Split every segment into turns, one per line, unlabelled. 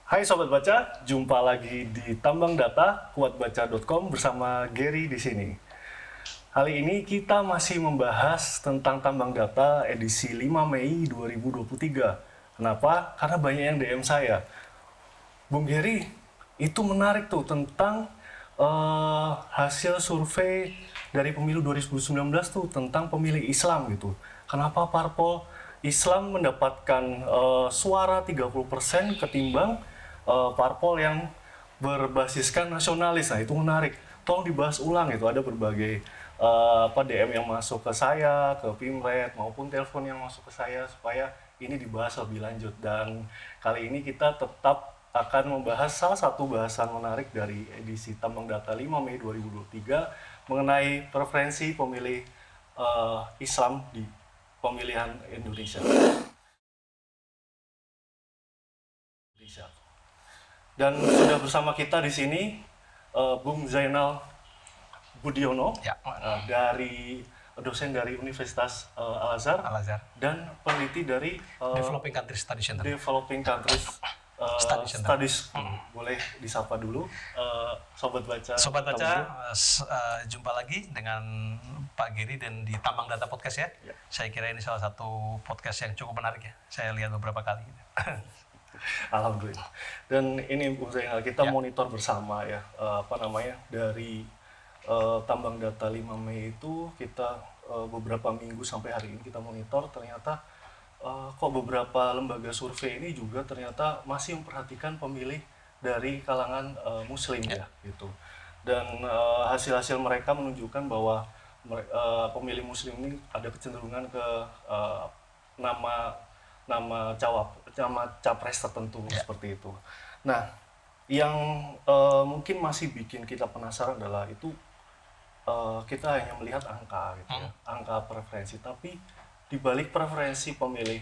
Hai Sobat Baca, jumpa lagi di Tambang Data, kuatbaca.com bersama Gary di sini. Kali ini kita masih membahas tentang Tambang Data edisi 5 Mei 2023. Kenapa? Karena banyak yang DM saya. Bung Gary, itu menarik tuh tentang hasil survei dari pemilu 2019 tuh tentang pemilih Islam gitu. Kenapa parpol Islam mendapatkan suara 30% ketimbang parpol yang berbasiskan nasionalis. Nah, itu menarik. Tolong dibahas ulang itu. Ada berbagai DM yang masuk ke saya, ke Pimret maupun telepon yang masuk ke saya supaya ini dibahas lebih lanjut. Dan kali ini kita tetap akan membahas salah satu bahasan menarik dari edisi Tambang Data 5 Mei 2023 mengenai preferensi pemilih Islam di pemilihan Indonesia. Dan sudah bersama kita di sini Bung Zainal Budiono
Ya.
dari dosen dari Universitas Al-Azhar dan peneliti dari
Developing Countries Study Center.
Developing Countries Studies. Boleh disapa dulu Sobat Baca.
Sobat Baca, jumpa lagi dengan Pak Giri dan di Tambang Data Podcast ya. Saya kira ini salah satu podcast yang cukup menarik ya. Saya lihat beberapa kali.
Alhamdulillah. Dan ini Bung Zainal, kita monitor bersama ya, dari Tambang Data 5 Mei itu kita beberapa minggu sampai hari ini kita monitor, ternyata kok beberapa lembaga survei ini juga ternyata masih memperhatikan pemilih dari kalangan Muslim ya gitu. Dan hasil-hasil mereka menunjukkan bahwa pemilih Muslim ini ada kecenderungan ke nama capres tertentu seperti itu. Nah, yang mungkin masih bikin kita penasaran adalah itu kita hanya melihat angka gitu ya, angka preferensi, tapi di balik preferensi pemilih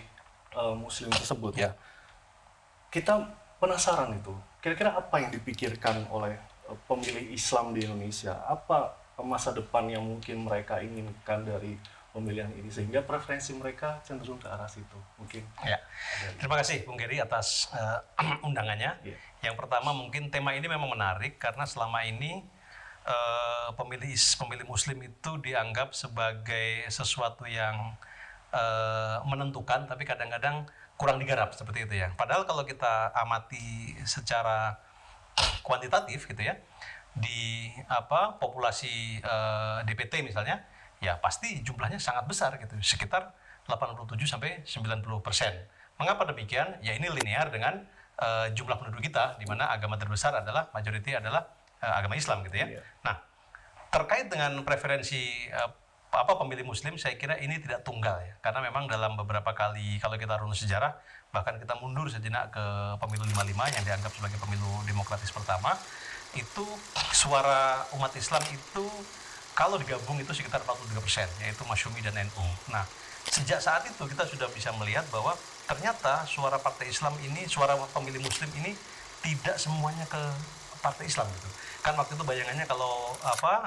Muslim tersebut ya, kita penasaran itu kira-kira apa yang dipikirkan oleh pemilih Islam di Indonesia, apa masa depan yang mungkin mereka inginkan dari pemilihan ini sehingga preferensi mereka cenderung ke arah situ mungkin.
Ya. Terima kasih Bung Giri atas undangannya. Yang pertama mungkin tema ini memang menarik karena selama ini pemilih Muslim itu dianggap sebagai sesuatu yang menentukan, tapi kadang-kadang kurang digarap seperti itu ya. Padahal kalau kita amati secara kuantitatif gitu ya, di populasi DPT misalnya, ya pasti jumlahnya sangat besar gitu, sekitar 87 sampai 90%. Mengapa demikian? Ya ini linear dengan jumlah penduduk kita, di mana agama terbesar adalah majority adalah agama Islam gitu ya. Nah, terkait dengan preferensi pemilih Muslim, saya kira ini tidak tunggal ya, karena memang dalam beberapa kali kalau kita runut sejarah, bahkan kita mundur sejenak ke pemilu 55 yang dianggap sebagai pemilu demokratis pertama, itu suara umat Islam itu kalau digabung itu sekitar 43%, yaitu Masyumi dan NU. Nah, sejak saat itu kita sudah bisa melihat bahwa ternyata suara partai Islam ini, suara pemilih Muslim ini tidak semuanya ke partai Islam gitu. Kan waktu itu bayangannya kalau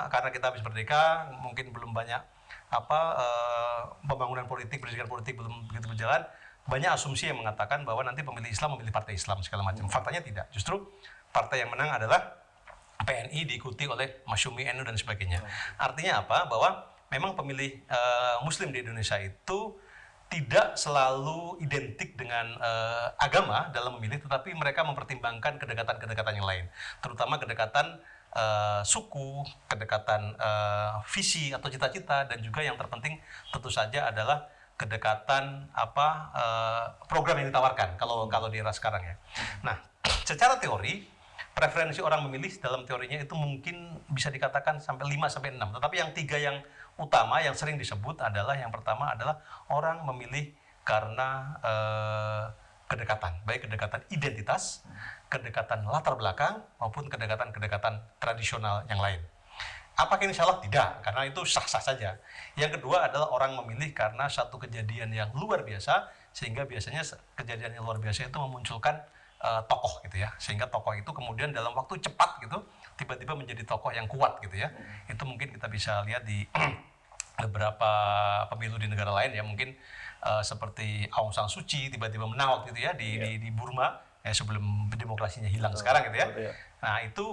karena kita habis merdeka, mungkin belum banyak pembangunan politik, pendidikan politik belum begitu berjalan, banyak asumsi yang mengatakan bahwa nanti pemilih Islam memilih partai Islam segala macam. Faktanya tidak. Justru partai yang menang adalah PNI diikuti oleh Masyumi, NU dan sebagainya. Artinya apa? Bahwa memang pemilih Muslim di Indonesia itu tidak selalu identik dengan agama dalam memilih, tetapi mereka mempertimbangkan kedekatan-kedekatan yang lain, terutama kedekatan suku, kedekatan visi atau cita-cita, dan juga yang terpenting tentu saja adalah kedekatan program yang ditawarkan kalau di era sekarang ya. Nah, secara teori preferensi orang memilih dalam teorinya itu mungkin bisa dikatakan sampai 5 sampai 6. Tetapi yang 3 yang utama yang sering disebut adalah, yang pertama adalah orang memilih karena kedekatan, baik kedekatan identitas, kedekatan latar belakang maupun kedekatan tradisional yang lain. Apakah ini salah? Tidak, karena itu sah-sah saja. Yang kedua adalah orang memilih karena satu kejadian yang luar biasa, sehingga biasanya kejadian yang luar biasa itu memunculkan tokoh gitu ya, sehingga tokoh itu kemudian dalam waktu cepat gitu tiba-tiba menjadi tokoh yang kuat gitu ya. Itu mungkin kita bisa lihat di beberapa pemilu di negara lain ya, mungkin seperti Aung San Suu Kyi tiba-tiba menang waktu itu ya di Burma, ya sebelum demokrasinya hilang sekarang gitu ya.
Iya.
Nah itu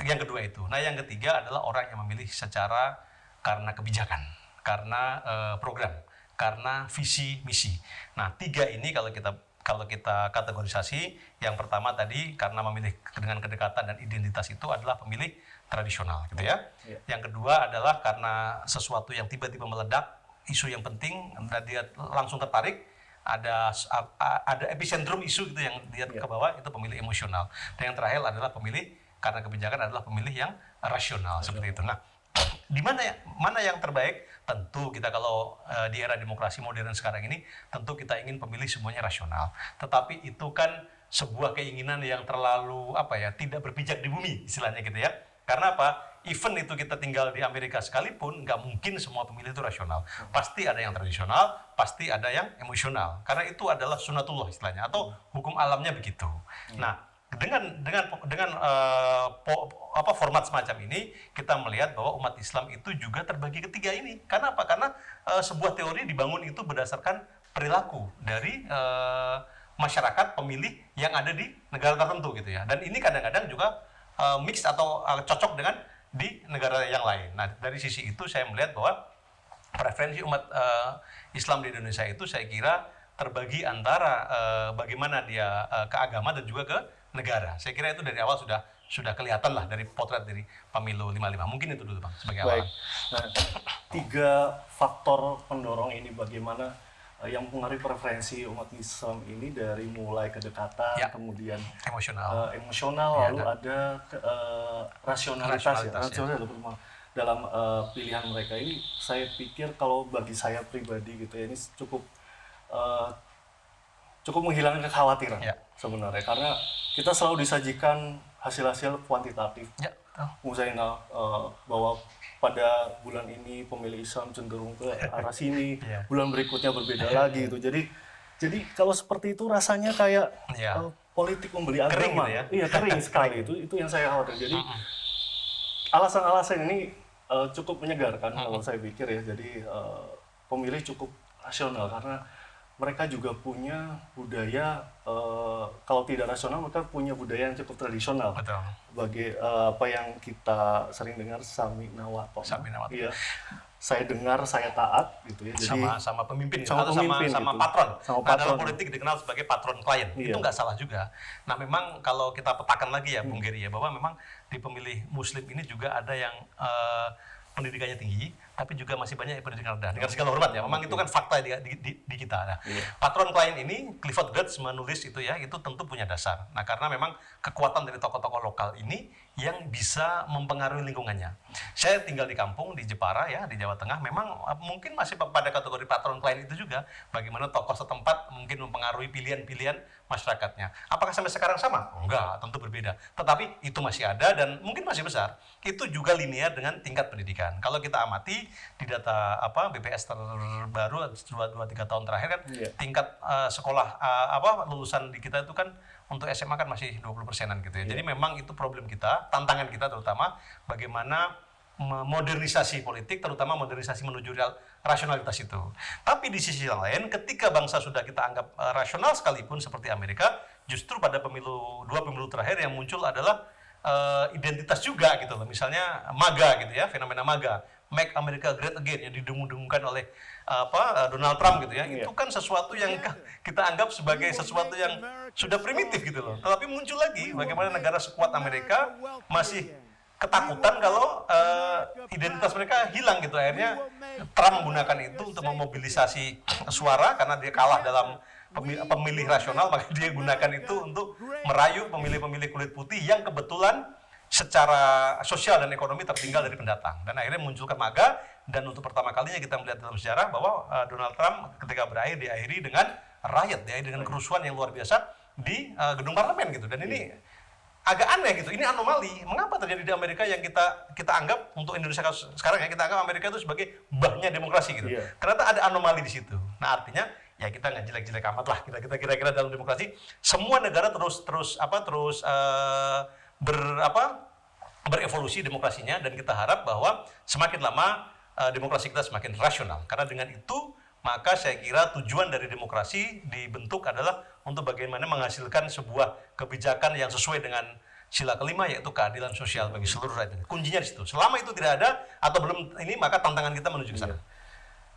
yang kedua itu. Nah yang ketiga adalah orang yang memilih secara karena kebijakan, karena program, karena visi misi. Nah 3 ini kalau kita kategorisasi, yang pertama tadi karena memilih dengan kedekatan dan identitas itu adalah pemilih tradisional gitu ya. Yang kedua adalah karena sesuatu yang tiba-tiba meledak, isu yang penting dan dia langsung tertarik, ada epicentrum isu gitu yang dia ke bawah, itu pemilih emosional. Dan yang terakhir adalah pemilih karena kebijakan adalah pemilih yang rasional seperti itu. Nah, di mana yang terbaik? Tentu kita kalau di era demokrasi modern sekarang ini tentu kita ingin pemilih semuanya rasional. Tetapi itu kan sebuah keinginan yang terlalu tidak berpijak di bumi istilahnya gitu ya. Karena apa? Even itu kita tinggal di Amerika sekalipun, nggak mungkin semua pemilih itu rasional. Pasti ada yang tradisional, pasti ada yang emosional. Karena itu adalah sunatullah istilahnya, atau hukum alamnya begitu. Nah, dengan format semacam ini, kita melihat bahwa umat Islam itu juga terbagi ketiga ini. Karena apa? Karena sebuah teori dibangun itu berdasarkan perilaku dari masyarakat pemilih yang ada di negara tertentu gitu ya. Dan ini kadang-kadang juga mix atau cocok dengan di negara yang lain. Nah, dari sisi itu saya melihat bahwa preferensi umat Islam di Indonesia itu saya kira terbagi antara bagaimana dia ke agama dan juga ke negara. Saya kira itu dari awal sudah kelihatan lah dari potret dari pemilu 55. Mungkin itu dulu Bang sebagai awal.
Baik. Nah, 3 faktor pendorong ini bagaimana yang mempengaruhi preferensi umat Islam ini dari mulai kedekatan, kemudian emosional, lalu ada rasionalitas ya. Dalam pilihan mereka ini, saya pikir kalau bagi saya pribadi gitu ya, ini cukup menghilangkan kekhawatiran sebenarnya, karena kita selalu disajikan hasil-hasil kuantitatif. Misalnya bahwa pada bulan ini pemilih Islam cenderung ke arah sini, bulan berikutnya berbeda lagi gitu. Jadi kalau seperti itu rasanya kayak politik membeli agama.
Kering gitu ya?
Iya, kering sekali. Itu yang saya khawatir. Jadi alasan-alasan ini cukup menyegarkan kalau saya pikir ya. Jadi pemilih cukup rasional karena mereka juga punya budaya, kalau tidak rasional mereka punya budaya yang cukup tradisional.
Betul.
Bagi apa yang kita sering dengar sami nawato. Iya. Saya dengar, saya taat gitu ya. Jadi
sama pemimpin
sama
atau
pemimpin
sama
gitu.
patron.
Nah,
dalam politik dikenal sebagai patron klien.
Iya.
Itu nggak salah juga. Nah, memang kalau kita petakan lagi ya Bung Geri ya, bahwa memang di pemilih muslim ini juga ada yang pendidikannya tinggi, tapi juga masih banyak yang pendidikan rendah. Dengan segala hormat ya, memang itu kan fakta di kita. Nah, patron klien ini, Clifford Geertz menulis itu ya, itu tentu punya dasar. Nah, karena memang kekuatan dari tokoh-tokoh lokal ini yang bisa mempengaruhi lingkungannya. Saya tinggal di kampung, di Jepara ya, di Jawa Tengah, memang mungkin masih pada kategori patron klien itu juga, bagaimana tokoh setempat mungkin mempengaruhi pilihan-pilihan masyarakatnya. Apakah sampai sekarang sama? Enggak, tentu berbeda. Tetapi itu masih ada dan mungkin masih besar. Itu juga linear dengan tingkat pendidikan. Kalau kita amati di data BPS terbaru 2-3 tahun terakhir kan tingkat sekolah lulusan di kita itu kan untuk SMA kan masih 20%-an gitu ya. Jadi memang itu problem kita, tantangan kita terutama bagaimana modernisasi politik, terutama modernisasi menuju rasionalitas itu. Tapi di sisi yang lain, ketika bangsa sudah kita anggap rasional sekalipun seperti Amerika, justru pada dua pemilu terakhir yang muncul adalah identitas juga gitu loh. Misalnya MAGA gitu ya, fenomena MAGA, Make America Great Again, yang didengung-dengungkan oleh Donald Trump gitu ya. Itu kan sesuatu yang kita anggap sebagai sesuatu yang sudah primitif gitu loh. Tetapi muncul lagi bagaimana negara sekuat Amerika masih ketakutan kalau identitas mereka hilang gitu. Akhirnya Trump menggunakan itu untuk memobilisasi suara karena dia kalah dalam pemilih rasional, maka dia gunakan itu untuk merayu pemilih-pemilih kulit putih yang kebetulan secara sosial dan ekonomi tertinggal dari pendatang. Dan akhirnya munculkan MAGA, dan untuk pertama kalinya kita melihat dalam sejarah bahwa Donald Trump ketika berakhir diakhiri dengan riot, diakhiri dengan kerusuhan yang luar biasa di gedung parlemen gitu. Dan ini agak aneh gitu, ini anomali. Mengapa terjadi di Amerika yang kita anggap untuk Indonesia sekarang ya, kita anggap Amerika itu sebagai mbahnya demokrasi gitu. Ternyata ada anomali di situ. Nah artinya ya kita nggak jelek-jelek amat lah, kita kira-kira dalam demokrasi semua negara terus berevolusi demokrasinya, dan kita harap bahwa semakin lama demokrasi kita semakin rasional, karena dengan itu maka saya kira tujuan dari demokrasi dibentuk adalah untuk bagaimana menghasilkan sebuah kebijakan yang sesuai dengan sila kelima, yaitu keadilan sosial bagi seluruh rakyat. Kuncinya di situ. Selama itu tidak ada atau belum ini, maka tantangan kita menuju ke sana.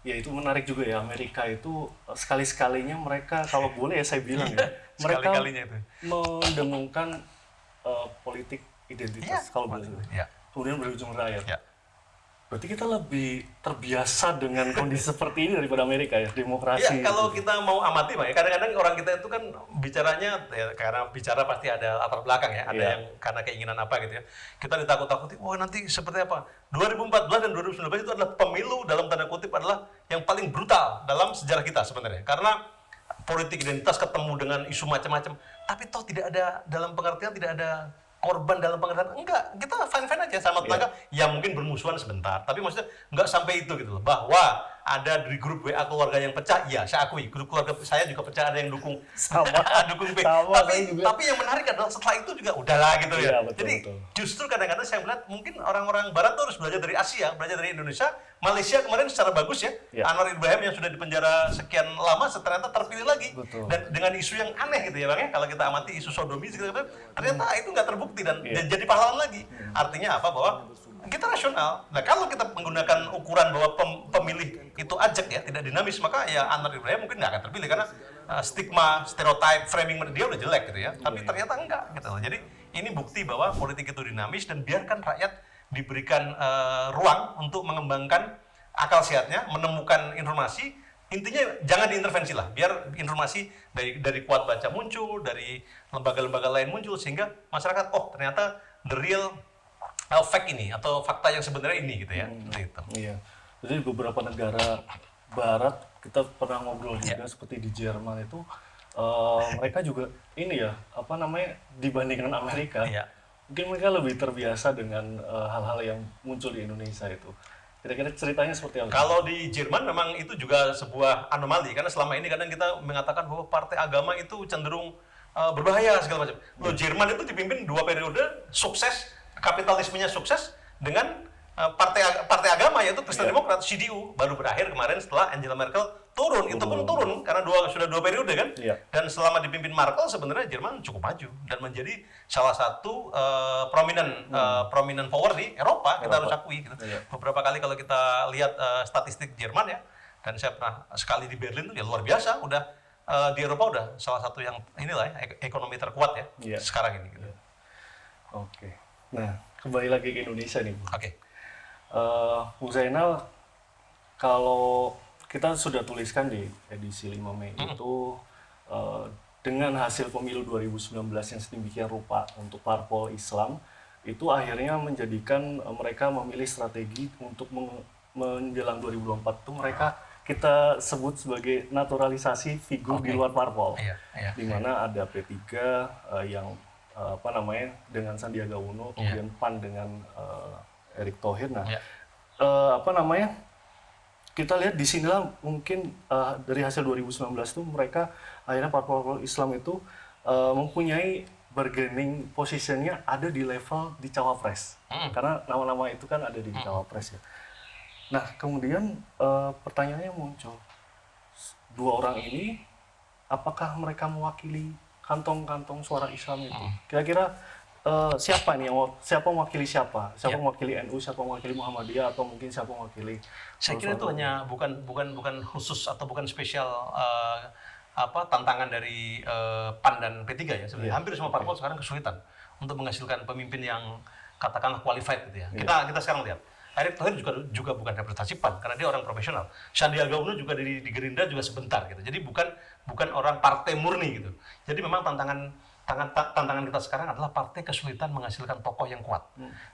Ya, itu menarik juga ya, Amerika itu sekali-sekalinya mereka, kalau boleh ya saya bilang ya, mereka
Sekali-kalinya itu.
mendengungkan politik identitas, kalau boleh.
Ya.
Kemudian berujung rakyat.
Ya.
Berarti kita lebih terbiasa dengan kondisi seperti ini daripada Amerika ya, demokrasi.
Ya, kalau kita mau amati, Pak, ya, kadang-kadang orang kita itu kan bicaranya, ya, karena bicara pasti ada latar belakang ya, ada
Iya.
yang karena keinginan apa gitu ya. Kita ditakut-takuti, wah nanti seperti apa. 2014 dan 2019 itu adalah pemilu dalam tanda kutip adalah yang paling brutal dalam sejarah kita sebenarnya. Karena politik identitas ketemu dengan isu macam-macam, tapi toh tidak ada, dalam pengertian tidak ada korban dalam pengertian, enggak, kita fine-fine aja sama tetangga, yang mungkin bermusuhan sebentar, tapi maksudnya enggak sampai itu gitu loh, bahwa ada di grup WA keluarga yang pecah, iya saya akui, grup keluarga saya juga pecah, ada yang dukung
Sama.
dukung P,
Sama,
tapi
saya juga.
yang menarik adalah setelah itu juga udahlah gitu
Iya,
ya.
betul,
Jadi
betul.
justru kadang-kadang saya melihat mungkin orang-orang barat tuh harus belajar dari Asia, belajar dari Indonesia. Malaysia kemarin secara bagus ya,
Ya.
Anwar Ibrahim yang sudah dipenjara sekian lama ternyata terpilih lagi.
Betul.
Dan dengan isu yang aneh gitu ya Bang ya, kalau kita amati isu sodomi gitu, ternyata itu nggak terbukti dan jadi pahlawan lagi. Artinya apa? Bahwa kita rasional. Nah, kalau kita menggunakan ukuran bahwa pemilih itu ajak ya, tidak dinamis, maka ya Anwar Ibrahim mungkin nggak akan terpilih karena stigma, stereotype, framing dia udah jelek gitu ya. Tapi ternyata enggak gitu. Jadi ini bukti bahwa politik itu dinamis dan biarkan rakyat diberikan ruang untuk mengembangkan akal sehatnya, menemukan informasi. Intinya jangan diintervensi lah, biar informasi dari Kuat Baca muncul, dari lembaga-lembaga lain muncul, sehingga masyarakat, oh ternyata the real fact ini atau fakta yang sebenarnya ini gitu ya. Gitu.
Iya. Jadi di beberapa negara Barat kita pernah ngobrol juga seperti di Jerman itu mereka juga ini ya apa namanya dibandingkan Amerika.
Iya.
Mungkin mereka lebih terbiasa dengan hal-hal yang muncul di Indonesia itu. Kira-kira ceritanya seperti apa?
Kalau di Jerman memang itu juga sebuah anomali karena selama ini kadang kita mengatakan bahwa partai agama itu cenderung berbahaya segala macam. Loh, Jerman itu dipimpin 2 periode sukses, kapitalismenya sukses dengan partai agama yaitu Kristen Demokrat, CDU, baru berakhir kemarin setelah Angela Merkel turun. Itu pun turun karena sudah 2 periode kan.
Iya.
Dan selama dipimpin Merkel sebenarnya Jerman cukup maju dan menjadi salah satu prominent power di Eropa, kita harus akui gitu.
Iya.
Beberapa kali kalau kita lihat statistik Jerman ya, dan saya pernah sekali di Berlin tuh ya luar biasa, udah di Eropa udah salah satu yang inilah ya, ekonomi terkuat ya
Iya.
sekarang ini gitu.
Oke. Nah, kembali lagi ke Indonesia nih, Bu.
Oke.
Bu Zainal, kalau kita sudah tuliskan di edisi 5 Mei itu dengan hasil pemilu 2019 yang sedemikian rupa untuk parpol Islam, itu akhirnya menjadikan mereka memilih strategi untuk menjelang 2024 itu mereka kita sebut sebagai naturalisasi figur di luar parpol.
Iya, iya.
Di mana ada P3 yang apa namanya dengan Sandiaga Uno, kemudian PAN dengan Erick Thohir. Nah,
Iya.
apa namanya? Kita lihat di sinilah mungkin dari hasil 2019 itu mereka akhirnya parpol Islam itu mempunyai bargaining positionnya ada di level di cawapres. Karena nama-nama itu kan ada di cawapres ya. Nah, kemudian pertanyaannya muncul. 2 orang ini apakah mereka mewakili kantong-kantong suara Islam itu? Kira-kira siapa nih siapa mewakili siapa? Siapa mewakili NU, siapa mewakili Muhammadiyah, atau mungkin siapa mewakili?
Saya kira itu hanya bukan khusus atau bukan spesial tantangan dari PAN dan P3 ya sebenarnya. Hampir semua parpol sekarang kesulitan untuk menghasilkan pemimpin yang katakanlah qualified gitu ya. Kita sekarang lihat Erick Thohir juga bukan representasi PAN karena dia orang profesional. Sandiaga Uno juga di Gerindra juga sebentar gitu. Jadi bukan orang partai murni gitu. Jadi memang tantangan kita sekarang adalah partai kesulitan menghasilkan tokoh yang kuat.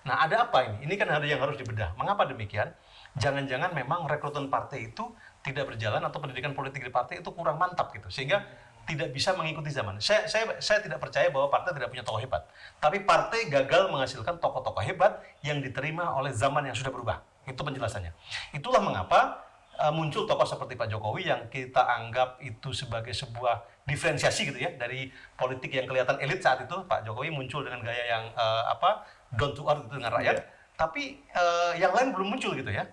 Nah, ada apa ini? Ini kan ada yang harus dibedah. Mengapa demikian? Jangan-jangan memang rekrutmen partai itu tidak berjalan atau pendidikan politik di partai itu kurang mantap gitu. Sehingga tidak bisa mengikuti zaman. Saya tidak percaya bahwa partai tidak punya tokoh hebat. Tapi partai gagal menghasilkan tokoh-tokoh hebat yang diterima oleh zaman yang sudah berubah. Itu penjelasannya. Itulah mengapa muncul tokoh seperti Pak Jokowi yang kita anggap itu sebagai sebuah diferensiasi gitu ya dari politik yang kelihatan elit saat itu. Pak Jokowi muncul dengan gaya yang down to earth gitu dengan rakyat. tapi yang lain belum muncul gitu ya.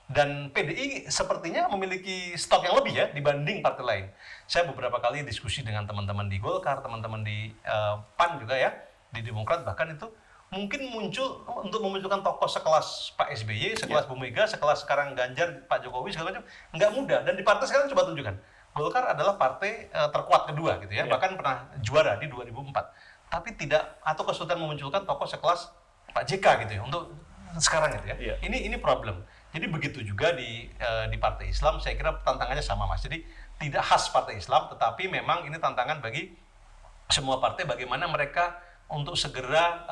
Dan PDI sepertinya memiliki stok yang lebih ya dibanding partai lain. Saya beberapa kali diskusi dengan teman-teman di Golkar, teman-teman di PAN juga ya, di Demokrat bahkan itu mungkin muncul untuk memunculkan tokoh sekelas Pak SBY, sekelas Bu Mega, sekelas sekarang Ganjar, Pak Jokowi segala macam nggak mudah. Dan di partai sekarang coba tunjukkan, Golkar adalah partai terkuat kedua gitu ya, bahkan pernah juara di 2004. Tapi tidak atau kesulitan memunculkan tokoh sekelas Pak JK gitu ya untuk sekarang gitu ya. Ini problem. Jadi begitu juga di Partai Islam, saya kira tantangannya sama Mas. Jadi tidak khas Partai Islam, tetapi memang ini tantangan bagi semua partai bagaimana mereka untuk segera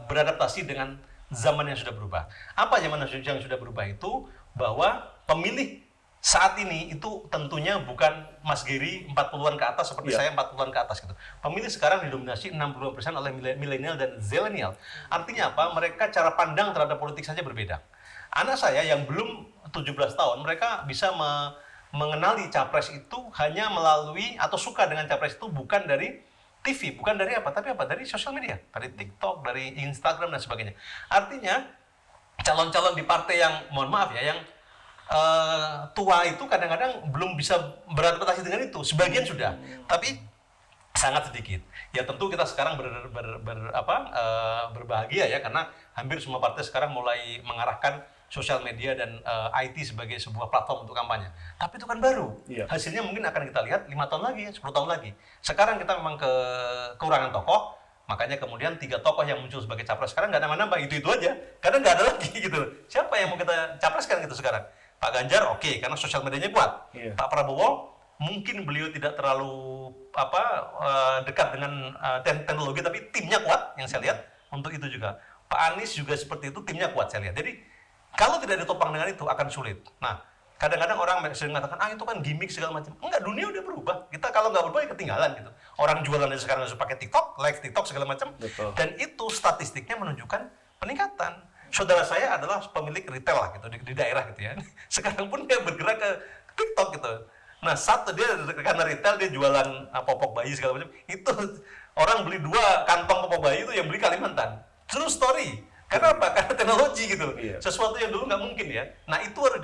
beradaptasi dengan zaman yang sudah berubah. Apa zaman yang sudah berubah itu? Bahwa pemilih saat ini itu tentunya bukan Mas Giri 40-an ke atas seperti saya 40-an ke atas gitu. Pemilih sekarang didominasi 60% oleh milenial dan zilenial. Artinya apa? Mereka cara pandang terhadap politik saja berbeda. Anak saya yang belum 17 tahun, mereka bisa mengenali capres itu hanya melalui atau suka dengan capres itu bukan dari TV, bukan dari apa, tapi apa? Dari sosial media, dari TikTok, dari Instagram dan sebagainya. Artinya calon-calon di partai yang mohon maaf ya, yang tua itu kadang-kadang belum bisa beradaptasi dengan itu. Sebagian sudah, tapi sangat sedikit. Ya tentu kita sekarang berbahagia ya karena hampir semua partai sekarang mulai mengarahkan sosial media dan IT sebagai sebuah platform untuk kampanye. Tapi itu kan baru. Hasilnya mungkin akan kita lihat 5 tahun lagi, 10 tahun lagi. Sekarang kita memang kekurangan tokoh, makanya kemudian 3 tokoh yang muncul sebagai capres sekarang nggak nambah-nambah, itu aja. Karena nggak ada lagi gitu. Siapa yang mau kita capreskan gitu sekarang? Pak Ganjar oke, karena sosial medianya kuat. Pak Prabowo mungkin beliau tidak terlalu dekat dengan teknologi, tapi timnya kuat yang saya lihat untuk itu juga. Pak Anies juga seperti itu, timnya kuat saya lihat. Jadi kalau tidak ditopang dengan itu akan sulit. Nah, kadang-kadang orang sering mengatakan, itu kan gimmick segala macam. Enggak, dunia udah berubah. Kita kalau nggak berubah ya ketinggalan gitu. Orang jualannya sekarang harus pakai TikTok, live TikTok segala macam. Dan itu statistiknya menunjukkan peningkatan. Saudara saya adalah pemilik retail lah gitu di daerah gitu ya. Sekarang pun dia bergerak ke TikTok gitu. Nah, satu dia karena retail dia jualan popok bayi segala macam. Itu orang beli 2 kantong popok bayi itu yang beli Kalimantan. True story. Karena apa? Karena teknologi gitu. Sesuatu yang dulu nggak mungkin ya. Nah itu harus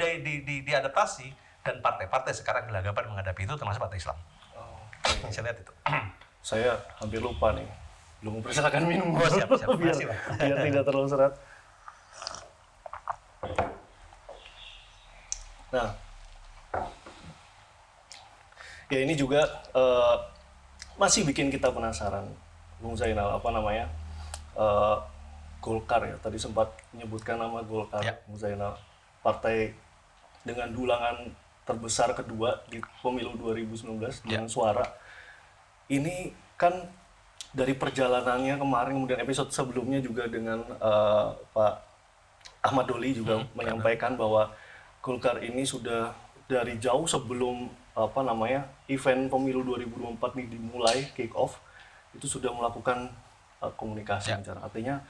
diadaptasi dan partai-partai sekarang gelagapan menghadapi itu termasuk partai Islam. Saya lihat itu.
Saya hampir lupa nih. Belum mempersilakan minum.
Siap.
biar tidak terlalu serat. Nah, ya ini juga masih bikin kita penasaran, Bung Zainal, Golkar ya, tadi sempat menyebutkan nama Golkar, Bung Zainal, partai dengan dulangan terbesar kedua di pemilu 2019 dengan suara. Ini kan dari perjalanannya kemarin, kemudian episode sebelumnya juga dengan Pak Ahmad Doli juga menyampaikan bahwa Golkar ini sudah dari jauh sebelum event pemilu 2024 ini dimulai kick off, itu sudah melakukan komunikasi bicara. Artinya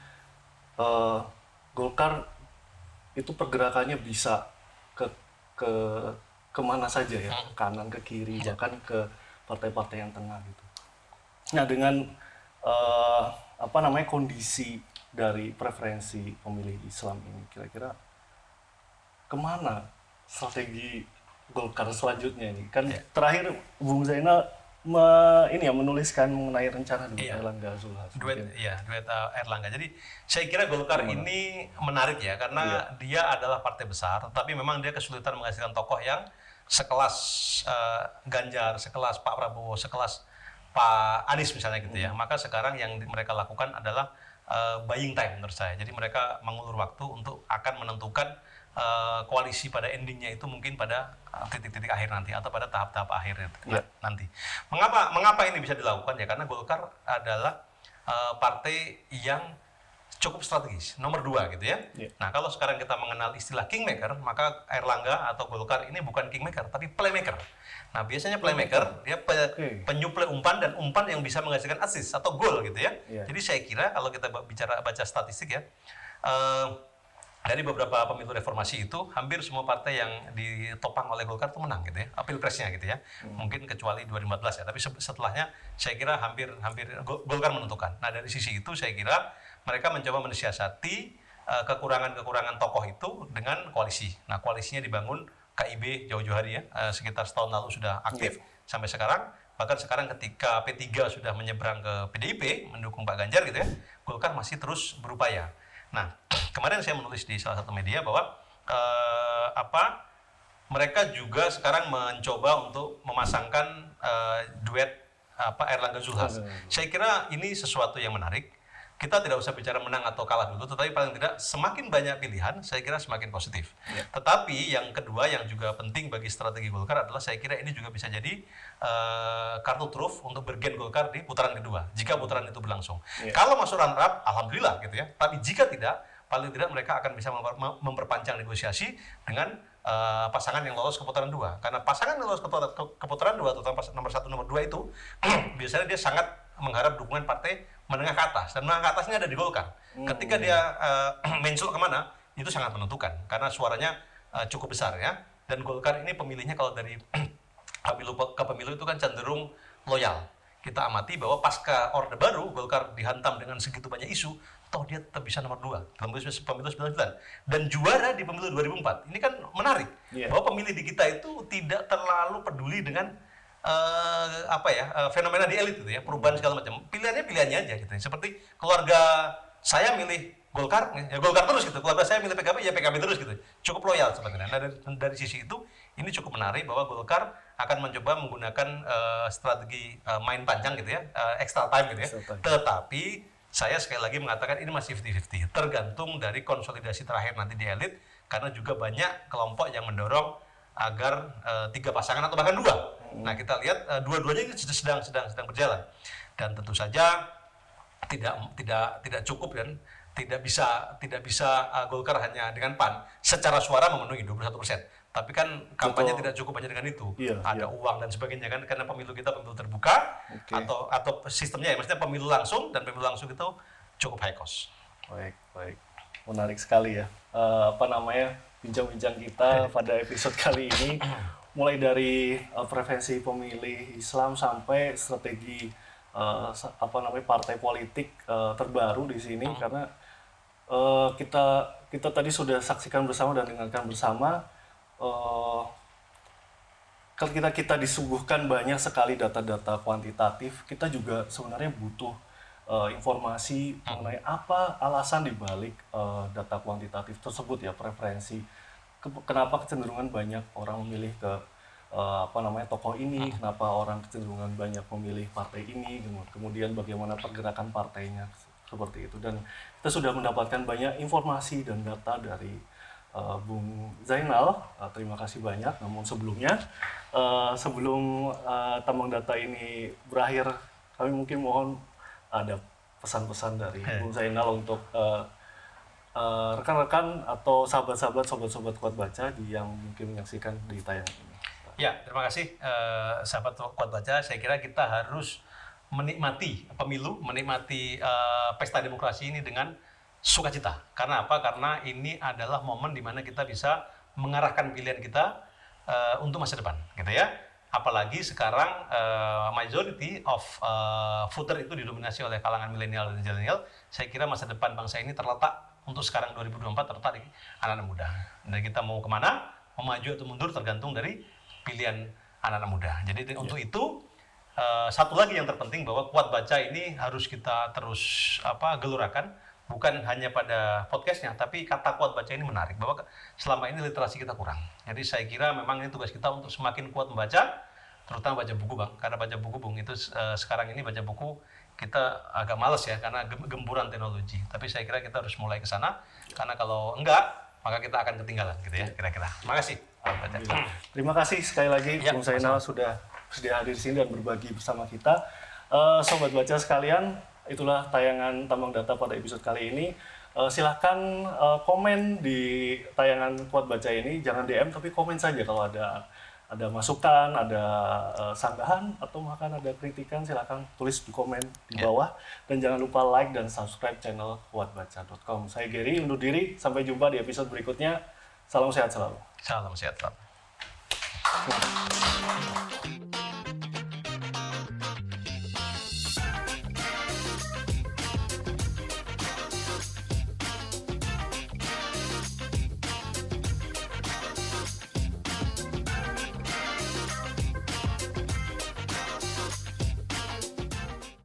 Golkar itu pergerakannya bisa ke kemana saja ya, ke kanan, ke kiri, bahkan ke partai-partai yang tengah gitu. Nah dengan kondisi dari preferensi pemilih Islam ini, kira-kira kemana strategi Golkar selanjutnya ini? Kan terakhir Bung Zainal menuliskan mengenai rencana duet Erlangga Zulhas.
Duet Erlangga. Jadi saya kira Golkar ini menarik ya karena dia adalah partai besar, tapi memang dia kesulitan menghasilkan tokoh yang sekelas Ganjar, sekelas Pak Prabowo, sekelas Pak Anies misalnya gitu ya. Maka sekarang yang mereka lakukan adalah buying time menurut saya. Jadi mereka mengulur waktu untuk akan menentukan koalisi pada endingnya itu mungkin pada titik-titik akhir nanti atau pada tahap-tahap akhir nanti. Mengapa ini bisa dilakukan ya? Karena Golkar adalah partai yang cukup strategis, nomor 2 gitu ya. Nah kalau sekarang kita mengenal istilah kingmaker, maka Erlangga atau Golkar ini bukan kingmaker tapi playmaker. Nah biasanya playmaker dia penyuplai umpan dan umpan yang bisa menghasilkan assist atau gol gitu ya. Jadi saya kira kalau kita baca statistik ya. Dari beberapa pemilu reformasi itu hampir semua partai yang ditopang oleh Golkar itu menang gitu ya, pilpresnya gitu ya. Mungkin kecuali 2015 ya, tapi setelahnya saya kira hampir Golkar menentukan. Nah dari sisi itu saya kira mereka mencoba mensiasati kekurangan-kekurangan tokoh itu dengan koalisi. Nah, koalisinya dibangun KIB jauh-jauh hari ya, sekitar setahun lalu sudah aktif sampai sekarang. Bahkan sekarang ketika P3 sudah menyeberang ke PDIP mendukung Pak Ganjar gitu ya, Golkar masih terus berupaya. Nah, kemarin saya menulis di salah satu media bahwa mereka juga sekarang mencoba untuk memasangkan duet Erlangga Zulhas. Saya kira ini sesuatu yang menarik. Kita tidak usah bicara menang atau kalah dulu, tetapi paling tidak semakin banyak pilihan, saya kira semakin positif. Tetapi yang kedua yang juga penting bagi strategi Golkar adalah saya kira ini juga bisa jadi kartu truf untuk bergen Golkar di putaran kedua, jika putaran itu berlangsung. Kalau masuk runner-up, alhamdulillah gitu ya. Tapi jika tidak, paling tidak mereka akan bisa memperpanjang negosiasi dengan pasangan yang lolos ke putaran 2. Karena pasangan yang lolos ke putaran 2, terutama nomor 1, nomor 2 itu, biasanya dia sangat mengharap dukungan partai menengah ke atas. Dan menengah ke atasnya ada di Golkar. Ketika dia menclok kemana, itu sangat menentukan. Karena suaranya cukup besar ya. Dan Golkar ini pemilihnya kalau dari pemilu ke pemilu itu kan cenderung loyal. Kita amati bahwa pasca Orde Baru, Golkar dihantam dengan segitu banyak isu, toh dia tetap bisa nomor 2 dalam pemilu 99 dan juara di pemilu 2004. Ini kan menarik bahwa pemilih di kita itu tidak terlalu peduli dengan fenomena di elit gitu ya, perubahan segala macam. Pilihannya aja gitu. Seperti keluarga saya milih Golkar, ya Golkar terus gitu. Keluarga saya milih PKB, ya PKB terus gitu. Cukup loyal sebenarnya. Nah, dari sisi itu ini cukup menarik bahwa Golkar akan mencoba menggunakan strategi main panjang gitu ya, extra time gitu ya. Tetapi saya sekali lagi mengatakan ini masih 50-50, tergantung dari konsolidasi terakhir nanti di elit, karena juga banyak kelompok yang mendorong agar 3 pasangan atau bahkan 2. Nah, kita lihat dua-duanya ini sedang berjalan, dan tentu saja tidak cukup kan, tidak bisa Golkar hanya dengan PAN secara suara memenuhi 21%. Tapi kan kampanye tidak cukup hanya dengan itu. Ada uang dan sebagainya kan, karena pemilu kita pemilu terbuka atau sistemnya ya, maksudnya pemilu langsung, dan pemilu langsung itu cukup high cost.
Baik. Menarik sekali ya. Bincang-bincang kita pada episode kali ini mulai dari preferensi pemilih Islam sampai strategi partai politik terbaru di sini, karena kita tadi sudah saksikan bersama dan dengarkan bersama. Kalau kita disuguhkan banyak sekali data-data kuantitatif, kita juga sebenarnya butuh informasi mengenai apa alasan dibalik data kuantitatif tersebut ya, preferensi. Kenapa kecenderungan banyak orang memilih ke tokoh ini, kenapa orang kecenderungan banyak memilih partai ini, kemudian bagaimana pergerakan partainya seperti itu. Dan kita sudah mendapatkan banyak informasi dan data dari Bung Zainal, terima kasih banyak. Namun sebelumnya, sebelum tambang data ini berakhir, kami mungkin mohon ada pesan-pesan dari Bung Zainal untuk rekan-rekan atau sobat-sobat Kuat Baca yang mungkin menyaksikan di tayangan ini.
Ya, terima kasih sahabat Kuat Baca. Saya kira kita harus menikmati pemilu, menikmati pesta demokrasi ini dengan sukacita. Karena apa? Karena ini adalah momen di mana kita bisa mengarahkan pilihan kita untuk masa depan, gitu ya. Apalagi sekarang majority of voter itu didominasi oleh kalangan milenial dan zilenial. Saya kira masa depan bangsa ini terletak untuk sekarang 2024 terletak di anak-anak muda. Dan kita mau kemana, mau maju atau mundur tergantung dari pilihan anak-anak muda. Jadi untuk itu satu lagi yang terpenting bahwa Kuat Baca ini harus kita terus gelurakan. Bukan hanya pada podcastnya, tapi kata Kuat Baca ini menarik, bahwa selama ini literasi kita kurang. Jadi saya kira memang ini tugas kita untuk semakin kuat membaca, terutama baca buku Bang. Karena baca buku Bung itu sekarang ini baca buku kita agak males ya, karena gempuran teknologi. Tapi saya kira kita harus mulai ke sana, karena kalau enggak, maka kita akan ketinggalan gitu ya, kira-kira. Terima kasih.
Terima kasih sekali lagi Bung Zainal sudah hadir di sini dan berbagi bersama kita. Sobat Baca sekalian, itulah tayangan Tambang Data pada episode kali ini. Silahkan komen di tayangan Kuat Baca ini, jangan DM tapi komen saja kalau ada masukan, ada sanggahan atau bahkan ada kritikan, silahkan tulis di komen di bawah. Dan jangan lupa like dan subscribe channel kuatbaca.com. Saya Gary undur diri, sampai jumpa di episode berikutnya. Salam sehat selalu.
Salam sehat selalu.